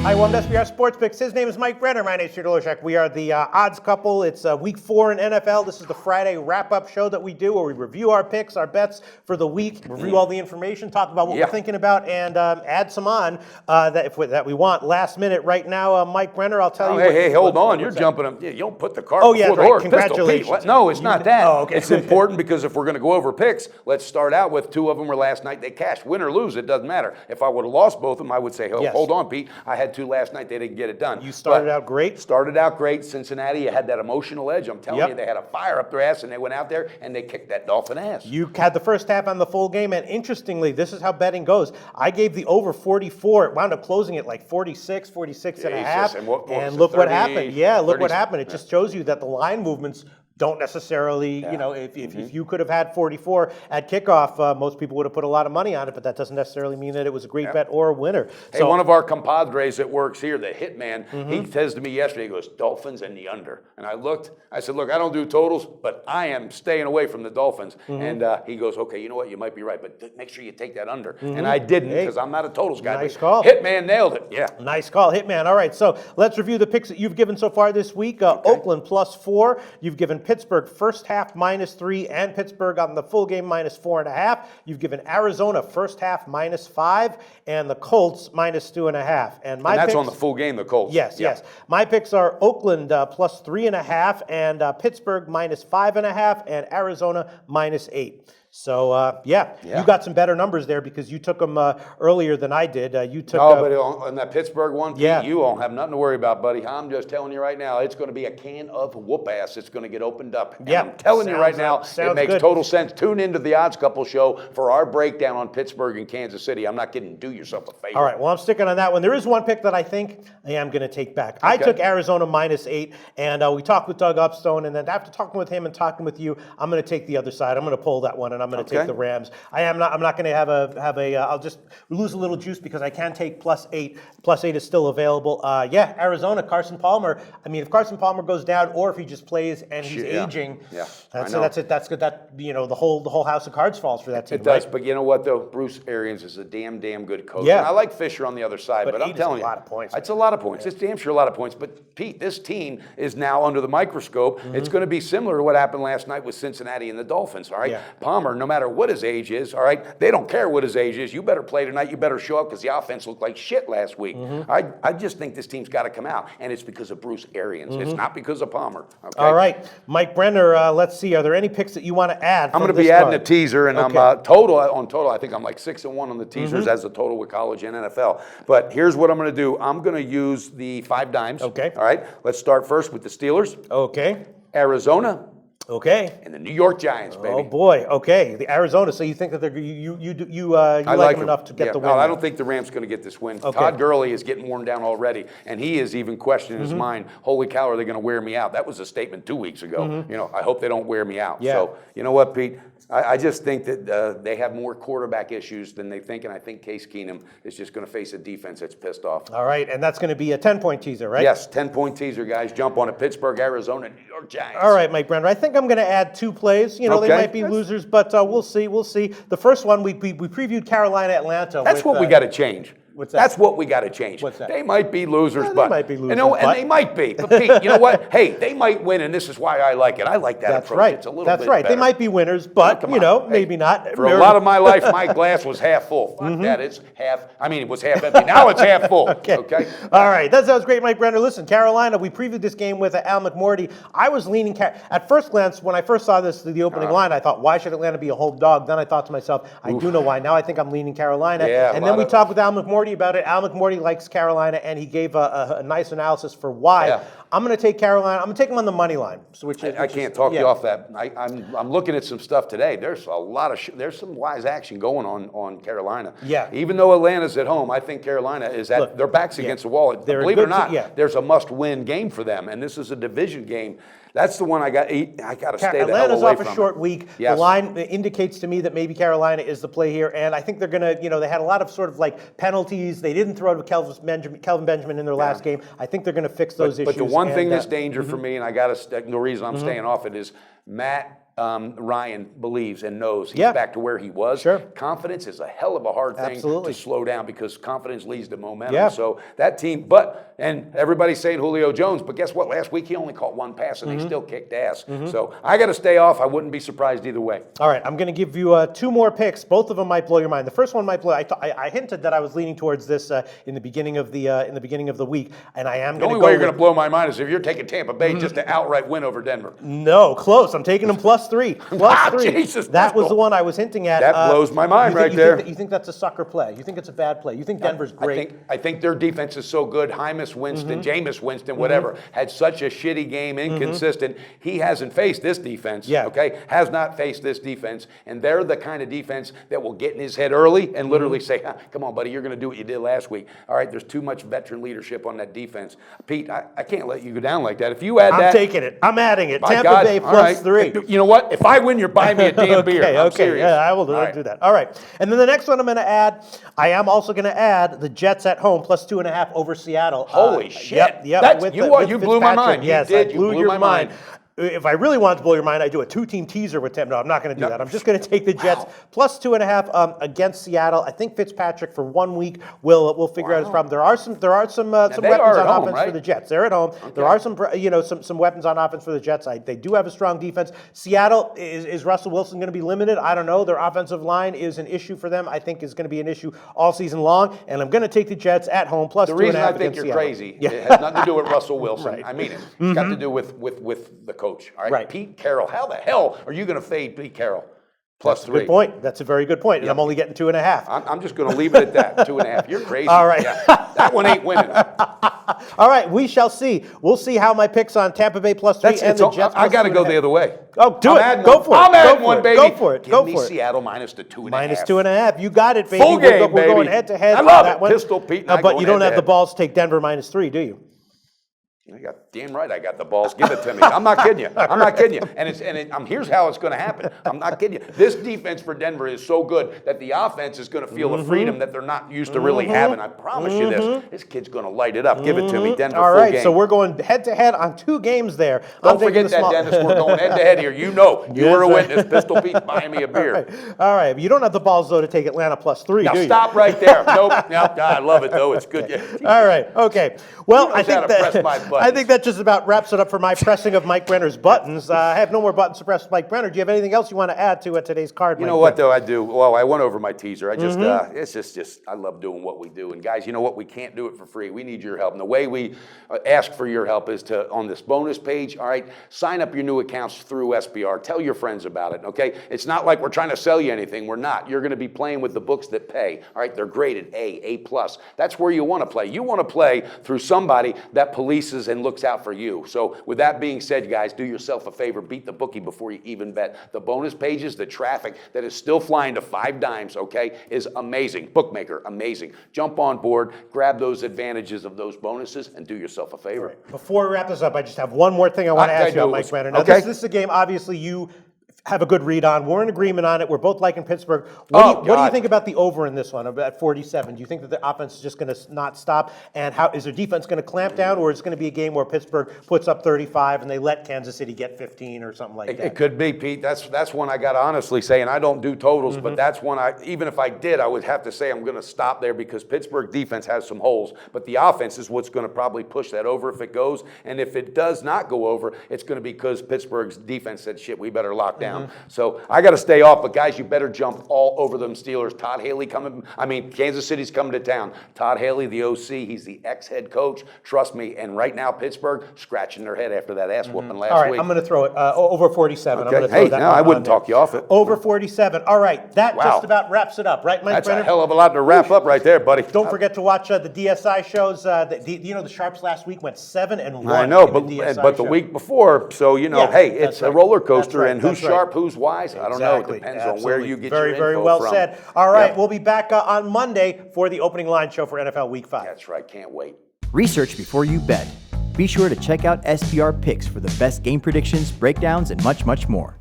Hi, welcome to SBR Sports Picks. His name is Mike Brenner. My name is Peter Loshak. We are the odds couple. It's week 4 in NFL. This is the Friday wrap-up show that we do where we review our picks, our bets for the week, review all the information, talk about what we're thinking about, and add some on that we want last minute. Right now, Mike Brenner, I'll tell you. Hey, hold on. You're jumping up. You don't put the cart before the horse. Congratulations. No, it's not that. Oh, okay. It's important because if we're going to go over picks, let's start out with 2 of them were last night. They cashed. Win or lose, it doesn't matter. If I would have lost both of them, I would say, hold on, Pete. I had 2 last night. They didn't get it done. You started out great. Started out great. Cincinnati, you had that emotional edge. I'm telling you, they had a fire up their ass, and they went out there and they kicked that Dolphin ass. You had the first half on the full game, and interestingly, this is how betting goes. I gave the over 44. It wound up closing at like 46 and a half. And look what happened. Yeah, look what happened. It just shows you that the line movements don't necessarily, if you could have had 44 at kickoff, most people would have put a lot of money on it, but that doesn't necessarily mean that it was a great bet or a winner. Hey, one of our compadres that works here, the Hitman, he says to me yesterday, he goes, Dolphins and the under. And I said, look, I don't do totals, but I am staying away from the Dolphins. And he goes, okay, you know what, you might be right, but make sure you take that under. And I didn't because I'm not a totals guy. Nice call. Hitman nailed it, Nice call, Hitman. All right, so let's review the picks that you've given so far this week. Oakland +4. You've given Pittsburgh first half -3 and Pittsburgh on the full game -4.5. You've given Arizona first half -5 and the Colts -2.5. And that's picks, on the full game, the Colts. Yes. My picks are Oakland +3.5 and Pittsburgh -5.5 and Arizona -8. So, you got some better numbers there because you took them earlier than I did. But on that Pittsburgh one, Pete, you won't have nothing to worry about, buddy. I'm just telling you right now, it's going to be a can of whoop ass. It's going to get opened up. And I'm telling you right now, it makes total sense. Tune into the Odds Couple show for our breakdown on Pittsburgh and Kansas City. I'm not kidding. Do yourself a favor. All right, well, I'm sticking on that one. There is one pick that I think I am going to take back. I took Arizona -8, and we talked with Doug Upstone, and then after talking with him and talking with you, I'm going to take the other side. I'm going to pull that one, and I'm going to take the Rams. I'm not going to have a. I'll just lose a little juice because I can take +8. +8 is still available. Arizona, Carson Palmer. I mean, if Carson Palmer goes down, or if he just plays and he's aging, that's it. That's good. That the whole house of cards falls for that team. It does, but you know what though? Bruce Arians is a damn good coach. Yeah. And I like Fisher on the other side, but I'm telling you, a lot of points. It's a lot of points. It's damn sure a lot of points. But Pete, this team is now under the microscope. It's going to be similar to what happened last night with Cincinnati and the Dolphins. All right, Palmer, no matter what his age is, all right, they don't care what his age is. You better play tonight. You better show up because the offense looked like shit last week. I just think this team's got to come out, and it's because of Bruce Arians. It's not because of Palmer. Okay? All right, Mike Brenner. Let's see. Are there any picks that you want to add? I'm going to be adding a teaser, and I'm total. I think I'm like 6-1 on the teasers as a total with college and NFL. But here's what I'm going to do. I'm going to use the 5 dimes. Okay. All right. Let's start first with the Steelers. Okay. Arizona. Okay. And the New York Giants, baby. Oh boy. Okay. The Arizona. So you think that you like them enough to get the win? No, I don't think the Rams going to get this win. Okay. Todd Gurley is getting worn down already, and he is even questioning his mind. Holy cow, are they going to wear me out? That was a statement 2 weeks ago. I hope they don't wear me out. Yeah. So you know what, Pete? I just think that they have more quarterback issues than they think, and I think Case Keenum is just going to face a defense that's pissed off. All right, and that's going to be a 10-point teaser, right? Yes, 10-point teaser, guys. Jump on it. Pittsburgh, Arizona, New York Giants. All right, Mike Brenner. I think I'm going to add 2 plays. They might be losers, but we'll see. We'll see. The first one, we previewed Carolina, Atlanta. That's what we got to change. What's that? That's what we got to change. What's that? They might be losers, They but might be losers, and they might be. But Pete, you know what? Hey, they might win, and this is why I like it. I like that That's approach. right. It's a little That's bit right. better. They might be winners, but maybe not. For a lot of my life, my glass was half full. Fuck that. It's half. I mean, it was half empty. Now it's half full. Okay. All right. That sounds great, Mike Brenner. Listen, Carolina. We previewed this game with Al McMorty. I was leaning at first glance when I first saw the opening line. I thought, why should Atlanta be a home dog? Then I thought to myself, I do know why. Now I think I'm leaning Carolina. Yeah, and then we talked with Al McMorty about it. Al McMorty likes Carolina, and he gave a nice analysis for why. Yeah. I'm going to take Carolina. I'm going to take them on the money line. I can't talk you off that. I'm looking at some stuff today. There's a lot of there's some wise action going on Carolina. Yeah. Even though Atlanta's at home, I think Carolina is their backs against the wall. Believe it or not, there's a must-win game for them, and this is a division game. That's the one I got to stay the hell away from. Atlanta's off a short week. Yes. The line indicates to me that maybe Carolina is the play here, and I think they're going to, they had a lot of sort of like penalties. They didn't throw to Kelvin Benjamin in their last game. I think they're going to fix those issues. But the one thing that's danger for me, and the reason I'm staying off it is Matt Ryan believes and knows he's Yeah. back to where he was. Sure. Confidence is a hell of a hard thing Absolutely. to slow down because confidence leads to momentum. Yeah. So that team, and everybody's saying Julio Jones, but guess what? Last week he only caught one pass and they still kicked ass. So I got to stay off. I wouldn't be surprised either way. All right, I'm going to give you two more picks. Both of them might blow your mind. The first one might blow. I hinted that I was leaning towards this in the beginning of the week, and I am The going to only go. way you're going to blow my mind is if you're taking Tampa Bay just to outright win over Denver. No, close. I'm taking them +3. +3. Jesus, that was the one I was hinting at. That blows my mind right there. You think that's a sucker play? You think it's a bad play? You think Denver's great? I think their defense is so good. Jameis Winston, Jameis Winston, whatever, had such a shitty game, inconsistent. He hasn't faced this defense. Yeah. Okay, has not faced this defense, and they're the kind of defense that will get in his head early and literally say, "Come on, buddy, you're going to do what you did last week." All right, there's too much veteran leadership on that defense. Pete, I can't let you go down like that. If you add that, I'm taking it. I'm adding it. my Tampa God, Bay all right. +3. You know what? If I win, you're buying me a damn beer. I'm Okay, serious. yeah, I will do, All right. do that. All right, and then the next one I'm going to add, I am also going to add the Jets at home +2.5 over Seattle. Holy shit. Yep. That's- you blew my mind. You Yes, did. I You blew blew your my mind. If I really wanted to blow your mind, I'd do a 2-team teaser with Tim. No, I'm not going to do that. I'm just going to take the Jets +2.5 against Seattle. I think Fitzpatrick for 1 week will figure out his problem. There are some weapons they on are at home, offense right? for the Jets. They're at home. There are some weapons on offense for the Jets. They do have a strong defense. Seattle is Russell Wilson going to be limited? I don't know. Their offensive line is an issue for them. I think is going to be an issue all season long. And I'm going to take the Jets at home +2.5 The reason I think against you're Seattle. crazy, it has nothing to do with Russell Wilson. Right. I mean it. It's got to do with the coach. All right? Right. Pete Carroll. How the hell are you going to fade Pete Carroll? +3. Good point. That's a very good point. And I'm only getting 2.5. I'm just going to leave it at that. 2.5. You're crazy. All right. Yeah. That one ain't winning. All right, we shall see. We'll see how my picks on Tampa Bay +3 and the Jets. I got to go the other way. Oh, do I'm it. adding Go one. for it. I'm Go adding for one, it. baby. Go for it. Give Go me for it. Seattle -2.5. -2.5. You got it, baby. Full game, we're going baby. head to head. I love that it. one. Pistol Pete and I But going you don't have the head-to-head. balls to take Denver -3, do you? I got damn right I got the balls. Give it to me. I'm not kidding you. I'm not kidding you. And here's how it's going to happen. I'm not kidding you. This defense for Denver is so good that the offense is going to feel a freedom that they're not used to really having. I promise you this. This kid's going to light it up. Give it to me, Denver. All full right, game. so we're going head to head on 2 games there. Don't forget that, Dennis. We're going head to head here. You know, you were a Yes, witness. Pistol Pete buying me a beer. All right, you don't have the balls though to take Atlanta +3, Now do you? stop right there. Nope. No, God, I love it though. It's good. Yeah. All right. Okay. Well, knows I how think to that press my buttons. I think that just about wraps it up for my pressing of Mike Brenner's buttons. I have no more buttons to press Mike Brenner. Do you have anything else you want to add to today's card? You know what though? I do. Well, I went over my teaser. I just, it's just, I love doing what we do. And guys, you know what? We can't do it for free. We need your help. And the way we ask for your help is to, on this bonus page, all right, sign up your new accounts through SBR. Tell your friends about it, okay? It's not like we're trying to sell you anything. We're not. You're going to be playing with the books that pay, all right? They're graded A+. That's where you want to play. You want to play through somebody that polices and looks out for you. So with that being said, guys, do yourself a favor. Beat the bookie before you even bet. The bonus pages, the traffic that is still flying to 5 dimes, okay, is amazing. Bookmaker, amazing. Jump on board, grab those advantages of those bonuses, and do yourself a favor. Before we wrap this up, I just have one more thing I want to Okay, ask you about do it. Mike Brenner. Now, Okay. this is a game, obviously, you have a good read on. We're in agreement on it. We're both liking Pittsburgh. What do you think about the over in this one, at 47? Do you think that the offense is just going to not stop? And how is their defense going to clamp down, or is it going to be a game where Pittsburgh puts up 35 and they let Kansas City get 15 or something like that? It could be, Pete. That's one I got to honestly say, and I don't do totals, but that's one even if I did, I would have to say I'm going to stop there because Pittsburgh defense has some holes, but the offense is what's going to probably push that over if it goes, and if it does not go over, it's going to be because Pittsburgh's defense said, shit, we better lock down. So I got to stay off, but guys, you better jump all over them Steelers. Todd Haley Kansas City's coming to town. Todd Haley, the OC, he's the ex-head coach. Trust me, and right now Pittsburgh scratching their head after that ass whooping last All right, week. I'm going to throw it over 47. I'm Okay. going to throw Hey, that no, one I on wouldn't there. talk you off it. Over 47. All right, that Wow. just about wraps it up, right, Mike That's Brenner? a hell of a lot to wrap up right there, buddy. Don't forget to watch the DSI shows. The Sharps last week went 7-1. I know, in but the DSI the show. week before, so Yeah, hey, that's it's right. a roller That's coaster, right. and who's That's right. sharp, who's wise. I don't know. It Exactly. depends on where Absolutely. you get very, your very info well from. said. All right, Yep. we'll be back on Monday for the opening line show for NFL Week 5. That's right. Can't wait. Research before you bet. Be sure to check out SBR Picks for the best game predictions, breakdowns, and much, much more.